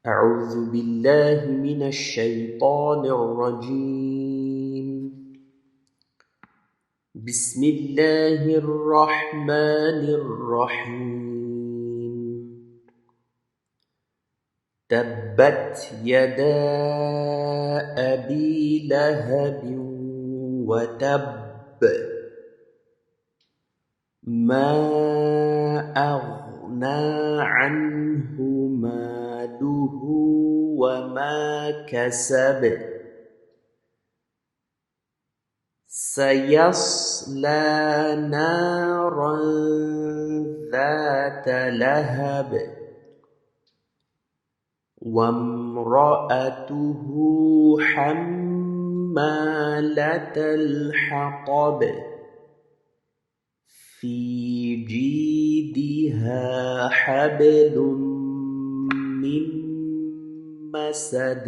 أعوذ بالله من الشيطان الرجيم. بسم الله الرحمن الرحيم. تبت يدا أبي لهب وتب ما أغنى عنه ماله وما كسب سيصلى نارا ذات لهب وامرأته حمالة الحطب في جيدها حبل من مسد